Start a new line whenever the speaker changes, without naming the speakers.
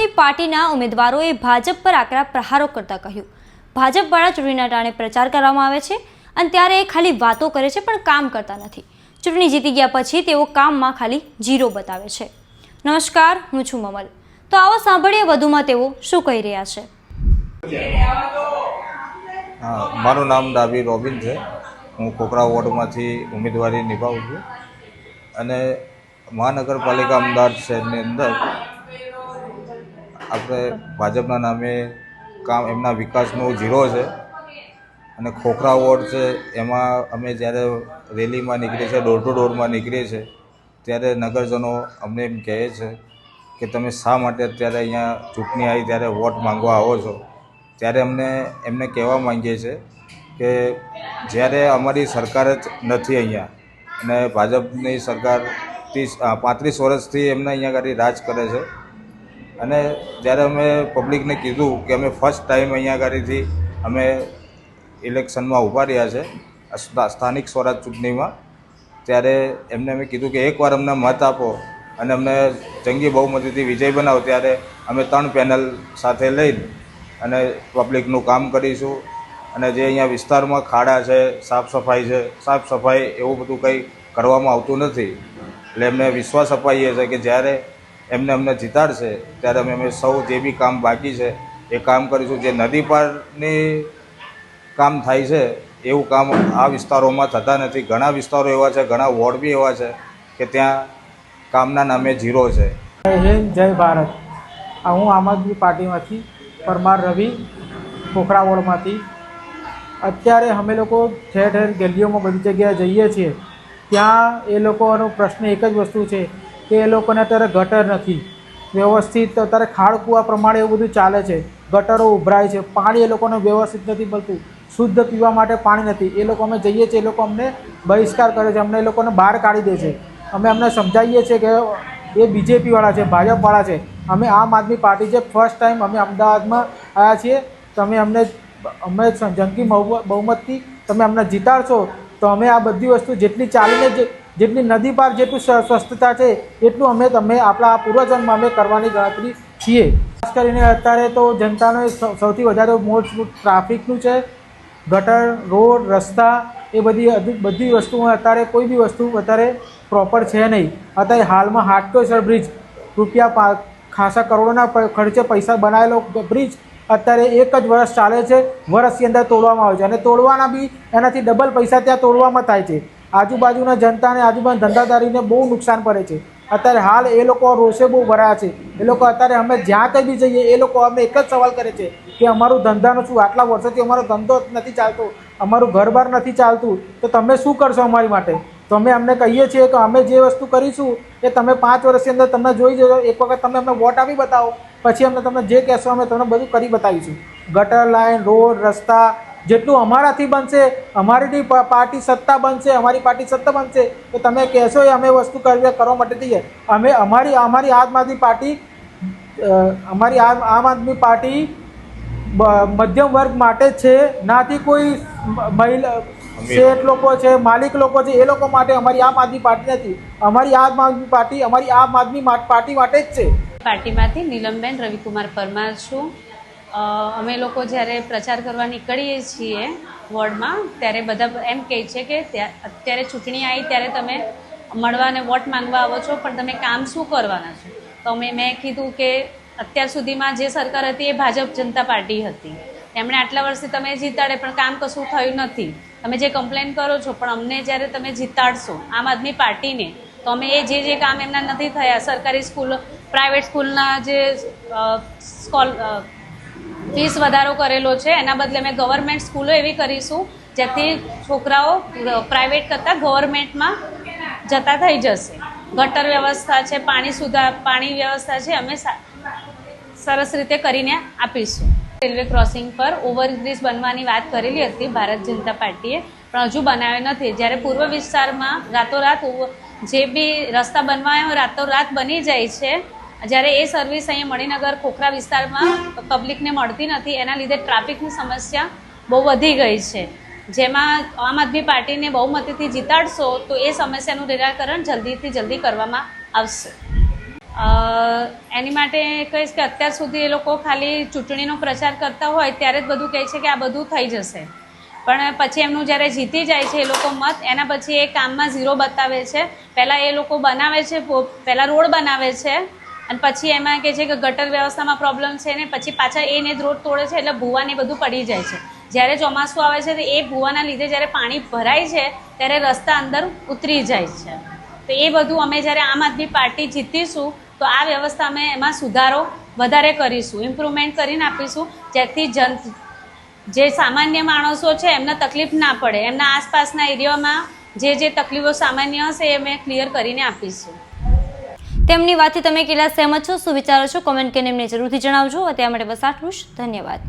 આદમી પાર્ટીના ઉમેદવારોએ ભાજપ પર આકરા પ્રહારો કરતા કહ્યું, ભાજપ દ્વારા ચૂંટણીના ટાણે પ્રચાર કરવામાં આવે છે અને ત્યારે એ ખાલી વાતો કરે છે પણ કામ કરતા નથી. ચૂંટણી જીતી ગયા પછી તેઓ કામમાં ખાલી ઝીરો બતાવે છે. નમસ્કાર, હું છું મમલ. તો આવો સાંભળીએ વધુમાં તેઓ શું કહી રહ્યા છે.
મારું નામ ડાબી રોબિન છે. હું ખોખરા વોર્ડમાંથી ઉમેદવારી નિભાવું છું અને મહાનગરપાલિકા અમદાવાદ શહેરની અંદર આપણે ભાજપના નામે કામ એમના વિકાસનું ઝીરો છે. અને ખોખરા વોર્ડ છે એમાં અમે જ્યારે રેલીમાં નીકળીએ છીએ, ડોર ટુ ડોરમાં નીકળીએ છીએ, ત્યારે નગરજનો અમને એમ કહે છે કે તમે શા માટે અત્યારે અહીંયા ચૂંટણી આવી ત્યારે વોટ માંગવા આવો છો. ત્યારે એમને કહેવા માંગીએ છીએ કે જ્યારે અમારી સરકાર જ નથી અહીંયા અને ભાજપની સરકાર 35 વર્ષથી એમને અહીંયા આગળ રાજ કરે છે. અને જ્યારે અમે પબ્લિકને કીધું કે અમે ફર્સ્ટ ટાઈમ અહીંયા આગળથી અમે ઇલેક્શનમાં ઊભા રહ્યા છે સ્થાનિક સ્વરાજ ચૂંટણીમાં, ત્યારે એમને અમે કીધું કે એકવાર અમને મત આપો અને અમને જંગી બહુમતીથી વિજય બનાવો, ત્યારે અમે 3 પેનલ સાથે લઈને અને પબ્લિકનું કામ કરીશું. અને જે અહીંયા વિસ્તારમાં ખાડા છે, સાફ સફાઈ એવું બધું કંઈ કરવામાં આવતું નથી. એટલે એમને વિશ્વાસ અપાઈએ છીએ કે જ્યારે અમને જીતાડશે ત્યારે અમે સૌ જે બી કામ બાકી છે એ કામ કરીશું. જે નદી પારની કામ થાય છે એવું કામ આ વિસ્તારોમાં થતા નથી. ઘણા વિસ્તારો એવા છે, ઘણા વોર્ડ બી એવા છે કે ત્યાં કામના નામે ઝીરો છે.
જય ભારત. હું આમ આદમી પાર્ટીમાંથી પરમાર રવિ, ખોખરા વોર્ડમાંથી. અત્યારે અમે લોકો ઠેર ઠેર ગલીઓમાં બધી જગ્યાએ જઈએ છીએ, ત્યાં એ લોકોનો પ્રશ્ન એક જ વસ્તુ છે કે એ લોકોને અત્યારે ગટર નથી વ્યવસ્થિત. અત્યારે ખાડ કૂવા પ્રમાણે એવું બધું ચાલે છે, ગટરો ઉભરાય છે, પાણી એ લોકોને વ્યવસ્થિત નથી મળતું, શુદ્ધ પીવા માટે પાણી નથી. એ લોકો અમે જઈએ છીએ, એ લોકો અમને બહિષ્કાર કરે છે, અમને એ લોકોને બહાર કાઢી દે છે. અમે અમને સમજાવીએ છીએ કે એ બીજેપીવાળા છે, ભાજપવાળા છે. અમે આમ આદમી પાર્ટી છે, ફર્સ્ટ ટાઈમ અમે અમદાવાદમાં આવ્યા છીએ. તમે અમને જંગી બહુમતથી તમે અમને જીતાડશો તો અમે આ બધી વસ્તુ જેટલી ચાલીને જેટલી નદી પાર જેટલું સ્વસ્થતા છે એટલું તમે આપણા પૂર્વજન્મ અમે કરવાની ગણતરી છીએ. ખાસ કરીને અત્યારે તો જનતાનો સૌથી વધારે મોટું ટ્રાફિકનું છે. ગટર, રોડ, રસ્તા એ બધી વસ્તુમાં અત્યારે કોઈ બી વસ્તુ અત્યારે પ્રોપર છે નહીં. અત્યારે હાલમાં હાટકેશ્વર બ્રિજ રૂપિયા ખાસા કરોડોના ખર્ચે પૈસા બનાવેલો બ્રિજ અત્યારે 1 જ વર્ષ ચાલે છે, વર્ષની અંદર તોડવામાં આવે છે અને તોડવાના બી એનાથી ડબલ પૈસા ત્યાં તોડવામાં થાય છે. આજુબાજુના જનતાને, આજુબાજુ ધંધાદારીને બહુ નુકસાન પડે છે. અત્યારે હાલ એ લોકો રોષે બહુ ભરાયા છે. એ લોકો અત્યારે અમે જ્યાં કંઈ બી જઈએ એ લોકો અમને એક જ સવાલ કરે છે કે અમારું ધંધાનું શું, આટલા વર્ષોથી અમારો ધંધો નથી ચાલતો, અમારું ઘર-બાર નથી ચાલતું, તો તમે શું કરશો અમારી માટે? તો અમે અમને કહીએ છીએ કે અમે જે વસ્તુ કરીશું એ તમે 5 વર્ષની અંદર તમને જોઈ જજો. એક વખત તમે અમને વોટ આપી બતાવો, પછી અમને તમને જે કહેશો અમે તમને બધું કરી બતાવીશું. ગટર લાઈન, રોડ, રસ્તા જેટલું અમારાથી બનશે, અમારી પાર્ટી સત્તા બનશે, અમારી પાર્ટી સત્તા બનશે તો તમે કહેશો એ અમે વસ્તુ કરવા માટે તૈયાર. અમે અમારી આમ આદમી પાર્ટી મધ્યમ વર્ગ માટે છે, નાથી કોઈ મહિલા શેઠ લોકો છે, માલિક લોકો છે એ લોકો માટે અમારી આમ આદમી પાર્ટી નથી. અમારી આમ આદમી પાર્ટી અમારી આમ આદમી પાર્ટી માટે જ છે.
પાર્ટીમાંથી નીલમબેન રવિકુમાર પરમાર છું. અમે લોકો જ્યારે પ્રચાર કરવા નીકળીએ છીએ વોર્ડમાં ત્યારે બધા એમ કહે છે કે અત્યારે ચૂંટણી આવી ત્યારે તમે મળવા અને વોટ માંગવા આવો છો, પણ તમે કામ શું કરવાના છો? તો મેં કીધું કે અત્યાર સુધીમાં જે સરકાર હતી એ ભાજપ જનતા પાર્ટી હતી. એમણે આટલા વર્ષથી તમે જીતાડે પણ કામ કશું થયું નથી. તમે જે કમ્પ્લેન કરો છો પણ અમને જ્યારે તમે જીતાડશો આમ આદમી પાર્ટીને તો અમે એ જે કામ એમના નથી થયા, સરકારી સ્કૂલ, પ્રાઇવેટ સ્કૂલના જે ફીસ વધારો કરેલો છે એના બદલે અમે ગવર્મેન્ટ સ્કૂલો એવી કરીશું જેથી છોકરાઓ પ્રાઇવેટ કરતાં ગવર્મેન્ટમાં જતા થઈ જશે. ગટર વ્યવસ્થા છે, પાણી વ્યવસ્થા છે, અમે સરસ રીતે કરીને આપીશું. રેલવે ક્રોસિંગ પર ઓવરબ્રિજ બનવાની વાત કરેલી હતી ભારત જનતા પાર્ટીએ, પણ હજુ બનાવ્યો નથી. જ્યારે પૂર્વ વિસ્તારમાં રાતોરાત જે બી રસ્તા બનવા રાતોરાત બની જાય છે, જ્યારે એ સર્વિસ અહીંયા મણિનગર ખોખરા વિસ્તારમાં પબ્લિકને મળતી નથી, એના લીધે ટ્રાફિકની સમસ્યા બહુ વધી ગઈ છે. જેમાં આમ આદમી પાર્ટીને બહુમતીથી જીતાડશો તો એ સમસ્યાનું નિરાકરણ જલ્દીથી જલ્દી કરવામાં આવશે. એની માટે કહીશ કે અત્યાર સુધી એ લોકો ખાલી ચૂંટણીનો પ્રચાર કરતા હોય ત્યારે જ બધું કહે છે કે આ બધું થઈ જશે, પણ પછી એમનું જ્યારે જીતી જાય છે એ લોકો મત, એના પછી એ કામમાં ઝીરો બતાવે છે. પહેલાં એ લોકો બનાવે છે, પહેલાં રોડ બનાવે છે અને પછી એમાં કહે છે કે ગટર વ્યવસ્થામાં પ્રોબ્લેમ છે ને પછી પાછા એને જ રોડ તોડે છે એટલે ભૂવાને બધું પડી જાય છે. જ્યારે ચોમાસું આવે છે તો એ ભૂવાના લીધે જ્યારે પાણી ભરાય છે ત્યારે રસ્તા અંદર ઉતરી જાય છે. તો એ બધું અમે જ્યારે આમ આદમી પાર્ટી જીતીશું તો આ વ્યવસ્થા અમે એમાં સુધારો વધારે કરીશું, ઇમ્પ્રુવમેન્ટ કરીને આપીશું, જેથી જે સામાન્ય માણસો છે એમને તકલીફ ના પડે, એમના આસપાસના એરિયામાં જે તકલીફો સામાન્ય હશે એ અમે ક્લિયર કરીને આપીશું.
તેમની વાતથી તમે કેટલા સહેમત છો, શું વિચારો છો, કોમેન્ટ કરીને એમને જરૂરથી જણાવજો. અત્યાર માટે બસ આટલું જ. ધન્યવાદ.